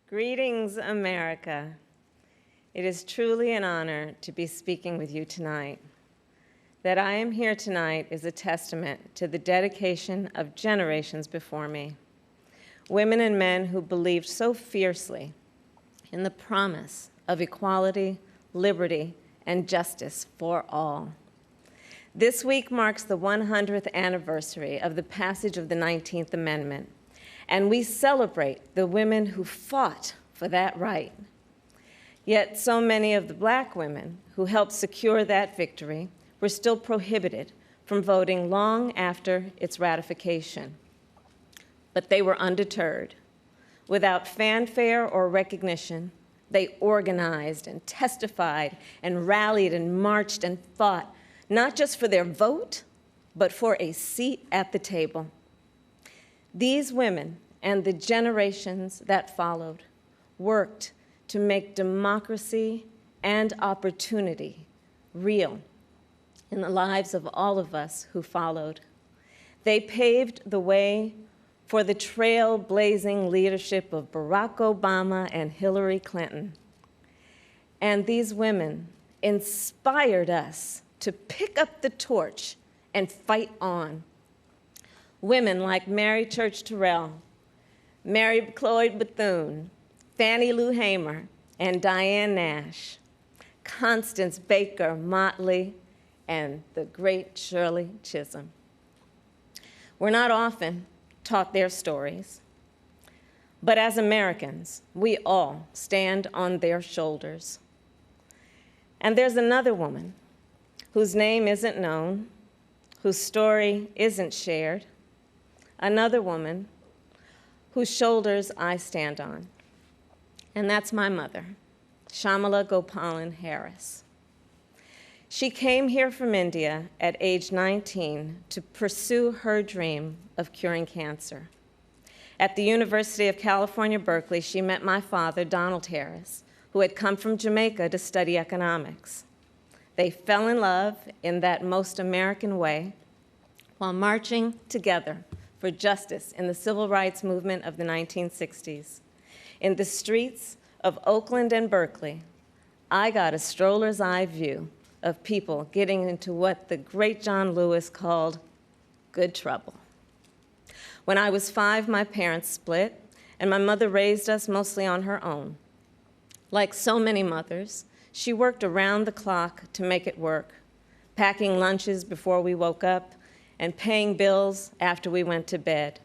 Greetings, America. It is truly an honor to be speaking with you tonight. That I am here tonight is a testament to the dedication of generations before me, women and men who believed so fiercely in the promise of equality, liberty, and justice for all. This week marks the 100th anniversary of the passage of the 19th Amendment, and we celebrate the women who fought for that right. Yet so many of the Black women who helped secure that victory were still prohibited from voting long after its ratification. But they were undeterred. Without fanfare or recognition, they organized and testified and rallied and marched and fought, not just for their vote, but for a seat at the table. These women and the generations that followed worked to make democracy and opportunity real in the lives of all of us who followed. They paved the way for the trailblazing leadership of Barack Obama and Hillary Clinton. And these women inspired us to pick up the torch and fight on. Women like Mary Church Terrell, Mary Cloyd Bethune, Fannie Lou Hamer, and Diane Nash, Constance Baker Motley, and the great Shirley Chisholm. We're not often taught their stories, but as Americans, we all stand on their shoulders. And there's another woman whose name isn't known, whose story isn't shared, another woman whose shoulders I stand on, and that's my mother, Kamala Harris. She came here from India at age 19 to pursue her dream of curing cancer. At the University of California, Berkeley, she met my father, Donald Harris, who had come from Jamaica to study economics. They fell in love in that most American way while marching together for justice in the civil rights movement of the 1960s. In the streets of Oakland and Berkeley, I got a stroller's eye view of people getting into what the great John Lewis called good trouble. When I was 5, my parents split, and my mother raised us mostly on her own. Like so many mothers, she worked around the clock to make it work, packing lunches before we woke up and paying bills after we went to bed,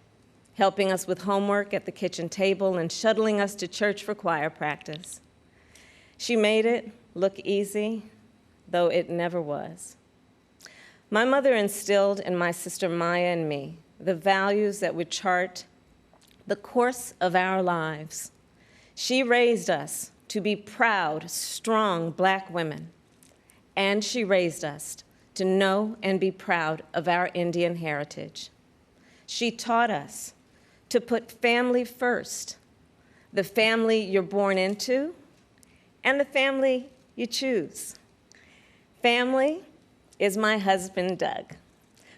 helping us with homework at the kitchen table and shuttling us to church for choir practice. She made it look easy, though it never was. My mother instilled in my sister Maya and me the values that would chart the course of our lives. She raised us to be proud, strong Black women, and she raised us to know and be proud of our Indian heritage. She taught us to put family first, the family you're born into and the family you choose. Family is my husband, Doug,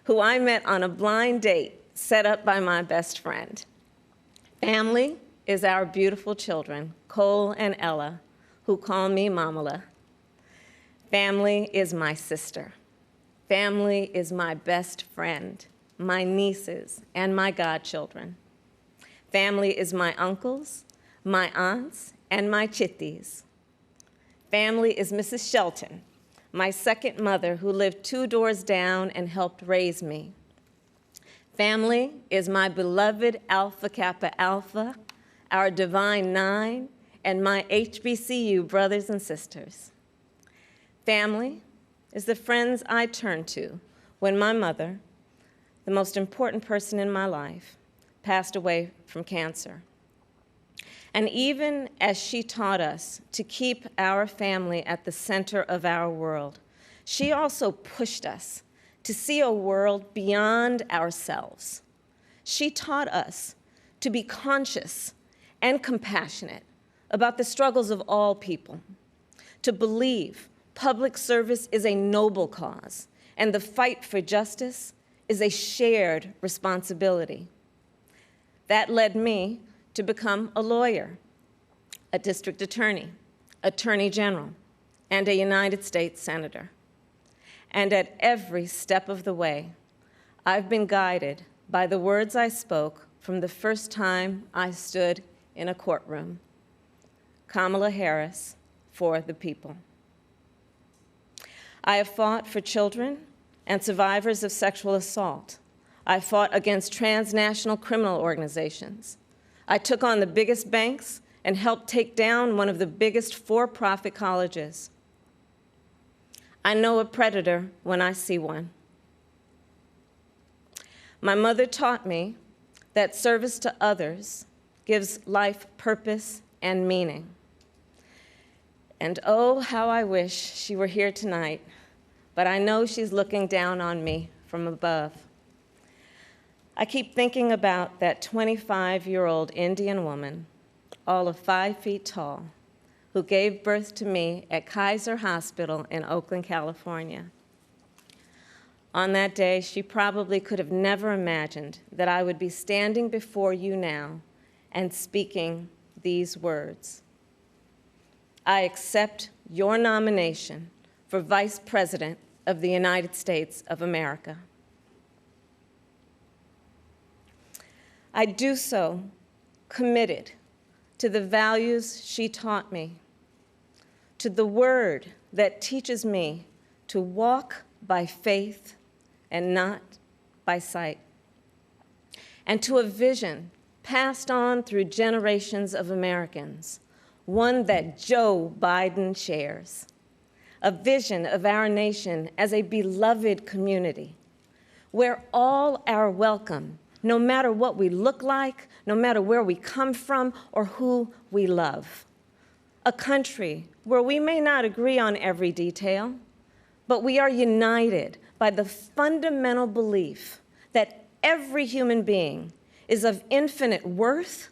who I met on a blind date set up by my best friend. Family is our beautiful children, Cole and Ella, who call me Mamala. Family is my sister. Family is my best friend, my nieces, and my godchildren. Family is my uncles, my aunts, and my chitties. Family is Mrs. Shelton, my second mother who lived 2 doors down and helped raise me. Family is my beloved Alpha Kappa Alpha, our Divine Nine, and my HBCU brothers and sisters. Family is the friends I turn to when my mother, the most important person in my life, passed away from cancer. And even as she taught us to keep our family at the center of our world, she also pushed us to see a world beyond ourselves. She taught us to be conscious and compassionate about the struggles of all people, to believe public service is a noble cause, and the fight for justice is a shared responsibility. That led me to become a lawyer. a district attorney, attorney general, and a United States senator. And at every step of the way, I've been guided by the words I spoke from the first time I stood in a courtroom. Kamala Harris, for the people. I have fought for children and survivors of sexual assault. I fought against transnational criminal organizations. I took on the biggest banks and helped take down one of the biggest for-profit colleges. I know a predator when I see one. My mother taught me that service to others gives life purpose and meaning. And oh, how I wish she were here tonight, but I know she's looking down on me from above. I keep thinking about that 25-year-old Indian woman, all of 5 feet tall, who gave birth to me at Kaiser Hospital in Oakland, California. On that day, she probably could have never imagined that I would be standing before you now and speaking these words. I accept your nomination for Vice President of the United States of America. I do so committed to the values she taught me, to the word that teaches me to walk by faith and not by sight, and to a vision passed on through generations of Americans, one that Joe Biden shares, a vision of our nation as a beloved community, where all are welcome, no matter what we look like, no matter where we come from, or who we love. A country where we may not agree on every detail, but we are united by the fundamental belief that every human being is of infinite worth,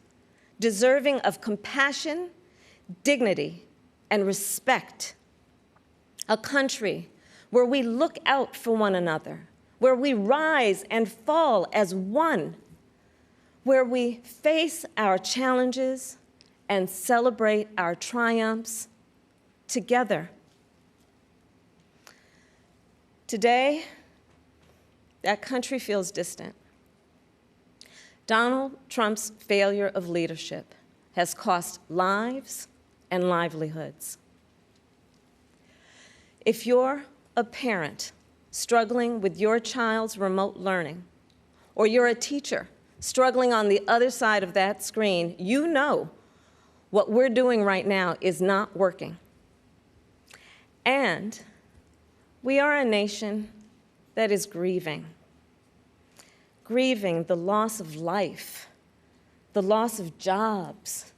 deserving of compassion, dignity, and respect. A country where we look out for one another, where we rise and fall as one, where we face our challenges and celebrate our triumphs together. Today, that country feels distant. Donald Trump's failure of leadership has cost lives and livelihoods. If you're a parent struggling with your child's remote learning, or you're a teacher struggling on the other side of that screen, you know what we're doing right now is not working. And we are a nation that is grieving the loss of life, the loss of jobs,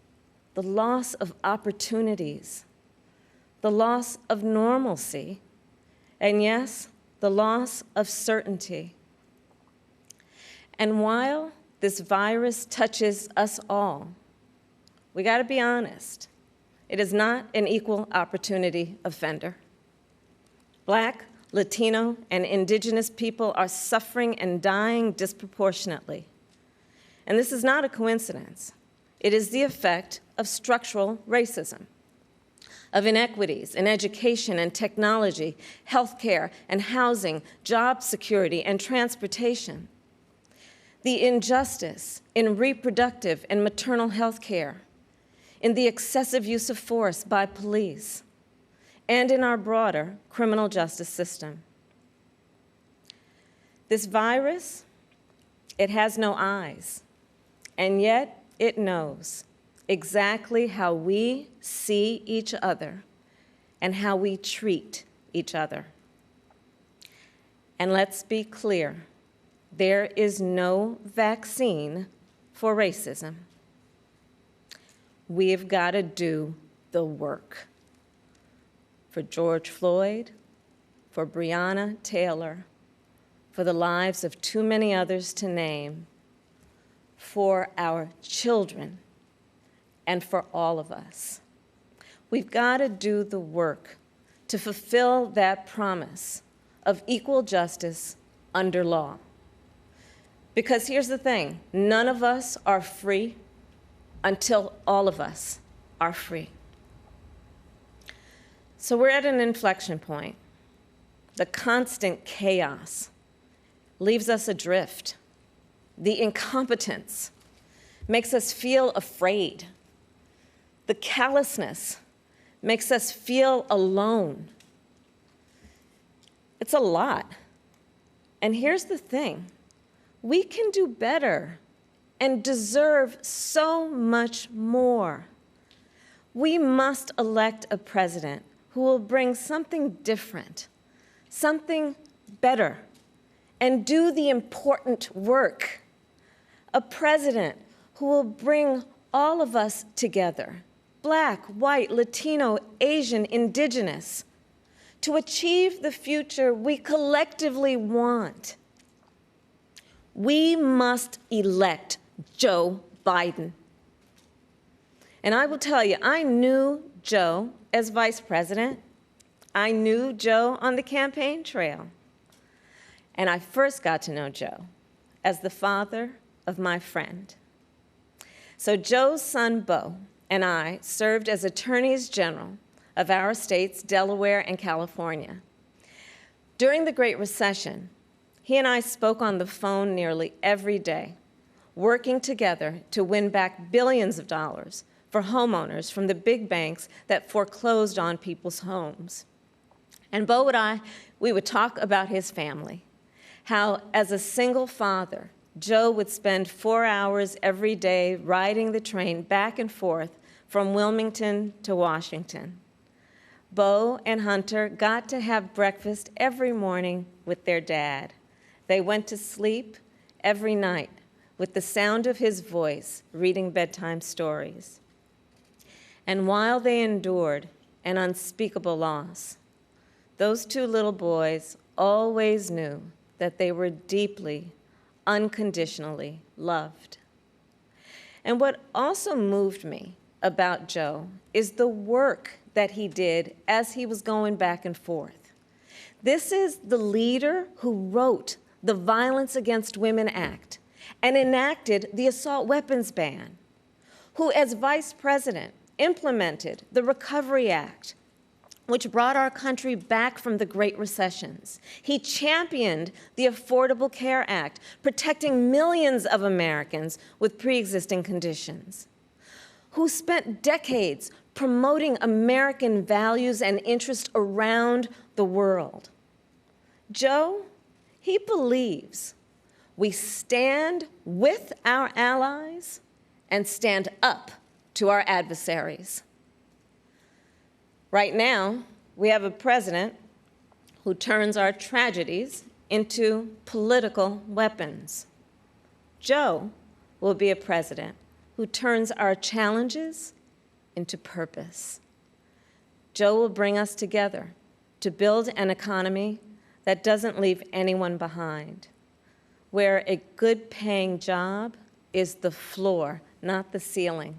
the loss of opportunities, the loss of normalcy, and yes, the loss of certainty. And while this virus touches us all, we got to be honest, it is not an equal opportunity offender. Black, Latino, and indigenous people are suffering and dying disproportionately. And this is not a coincidence. It is the effect of structural racism, of inequities in education and technology, healthcare and housing, job security and transportation, the injustice in reproductive and maternal health care, in the excessive use of force by police, and in our broader criminal justice system. This virus, it has no eyes, and yet it knows exactly how we see each other and how we treat each other. And let's be clear, there is no vaccine for racism. We've got to do the work. For George Floyd, for Breonna Taylor, for the lives of too many others to name, for our children, and for all of us. We've got to do the work to fulfill that promise of equal justice under law. Because here's the thing, none of us are free until all of us are free. So we're at an inflection point. The constant chaos leaves us adrift. The incompetence makes us feel afraid. The callousness makes us feel alone. It's a lot. And here's the thing. We can do better and deserve so much more. We must elect a president who will bring something different, something better, and do the important work. A president who will bring all of us together, Black, white, Latino, Asian, Indigenous, to achieve the future we collectively want. We must elect Joe Biden. And I will tell you, I knew Joe as vice president. I knew Joe on the campaign trail. And I first got to know Joe as the father of my friend. So Joe's son, Beau, and I served as attorneys general of our states, Delaware and California. During the Great Recession, he and I spoke on the phone nearly every day, working together to win back billions of dollars for homeowners from the big banks that foreclosed on people's homes. And Beau and I, we would talk about his family, how as a single father, Joe would spend 4 hours every day riding the train back and forth from Wilmington to Washington. Beau and Hunter got to have breakfast every morning with their dad. They went to sleep every night with the sound of his voice reading bedtime stories. And while they endured an unspeakable loss, those two little boys always knew that they were deeply, unconditionally loved. And what also moved me about Joe is the work that he did as he was going back and forth. This is the leader who wrote the Violence Against Women Act and enacted the assault weapons ban, who as vice president implemented the Recovery Act, which brought our country back from the Great Recessions. He championed the Affordable Care Act, protecting millions of Americans with pre-existing conditions, who spent decades promoting American values and interests around the world. Joe, he believes we stand with our allies and stand up to our adversaries. Right now, we have a president who turns our tragedies into political weapons. Joe will be a president who turns our challenges into purpose. Joe will bring us together to build an economy that doesn't leave anyone behind, where a good-paying job is the floor, not the ceiling.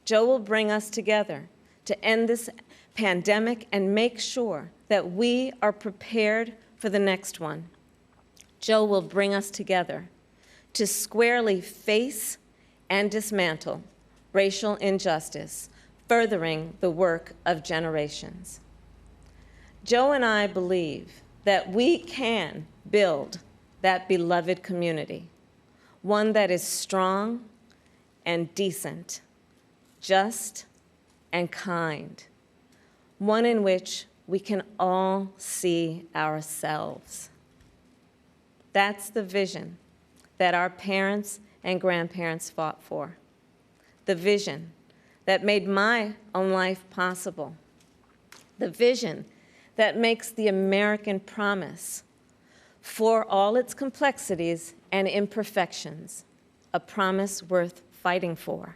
Joe will bring us together to end this pandemic and make sure that we are prepared for the next one. Joe will bring us together to squarely face and dismantle racial injustice, furthering the work of generations. Joe and I believe that we can build that beloved community, one that is strong and decent, just and kind, one in which we can all see ourselves. That's the vision that our parents and grandparents fought for, the vision that made my own life possible, the vision that makes the American promise, for all its complexities and imperfections, a promise worth fighting for.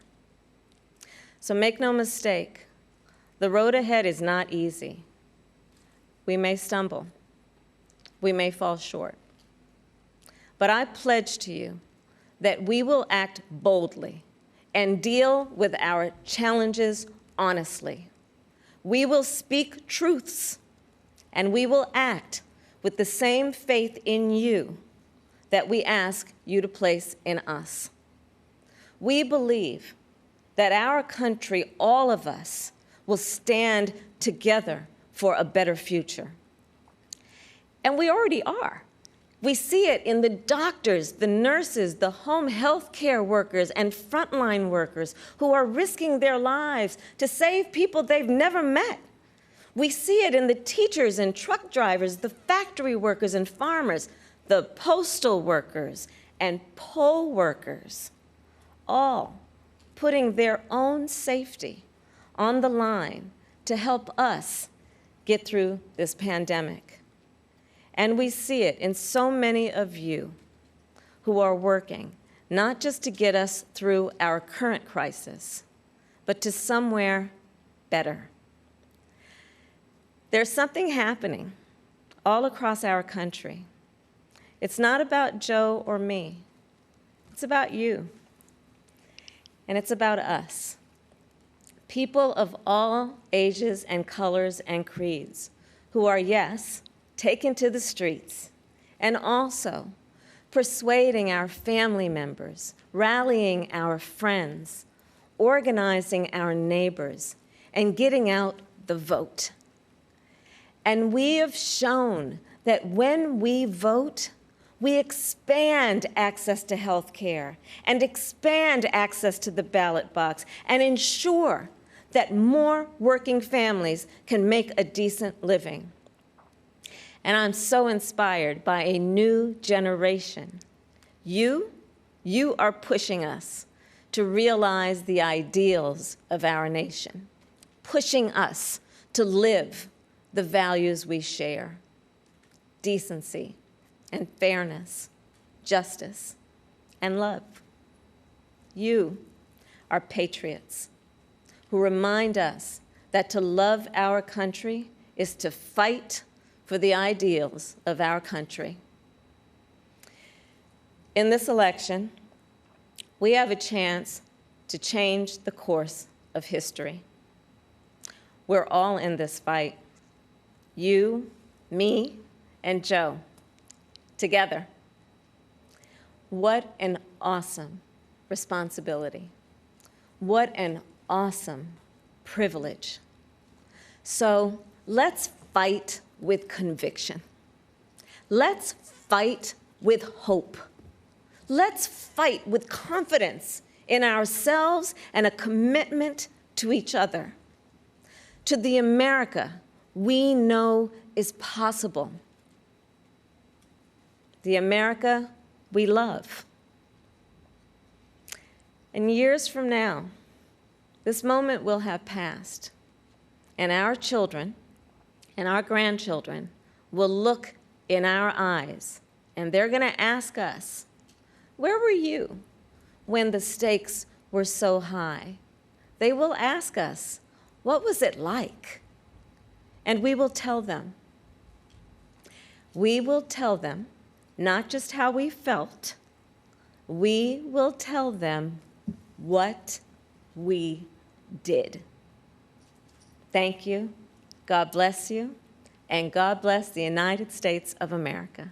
So make no mistake, the road ahead is not easy. We may stumble. We may fall short. But I pledge to you that we will act boldly and deal with our challenges honestly. We will speak truths, and we will act with the same faith in you that we ask you to place in us. We believe that our country, all of us, will stand together for a better future. And we already are. We see it in the doctors, the nurses, the home health care workers, and frontline workers who are risking their lives to save people they've never met. We see it in the teachers and truck drivers, the factory workers and farmers, the postal workers and poll workers, all putting their own safety on the line to help us get through this pandemic. And we see it in so many of you who are working, not just to get us through our current crisis, but to somewhere better. There's something happening all across our country. It's not about Joe or me. It's about you. And it's about us. People of all ages and colors and creeds who are, yes, taken to the streets, and also persuading our family members, rallying our friends, organizing our neighbors, and getting out the vote. And we have shown that when we vote, we expand access to health care and expand access to the ballot box and ensure that more working families can make a decent living. And I'm so inspired by a new generation. You are pushing us to realize the ideals of our nation, pushing us to live the values we share: decency and fairness, justice and love. You are patriots who remind us that to love our country is to fight for the ideals of our country. In this election, we have a chance to change the course of history. We're all in this fight. You, me, and Joe, together. What an awesome responsibility. What an awesome privilege. So let's fight with conviction. Let's fight with hope. Let's fight with confidence in ourselves and a commitment to each other, to the America we know is possible, the America we love. And years from now, this moment will have passed, and our children and our grandchildren will look in our eyes, and they're going to ask us, where were you when the stakes were so high? They will ask us, what was it like? And we will tell them. We will tell them not just how we felt, we will tell them what we did. Thank you. God bless you, and God bless the United States of America.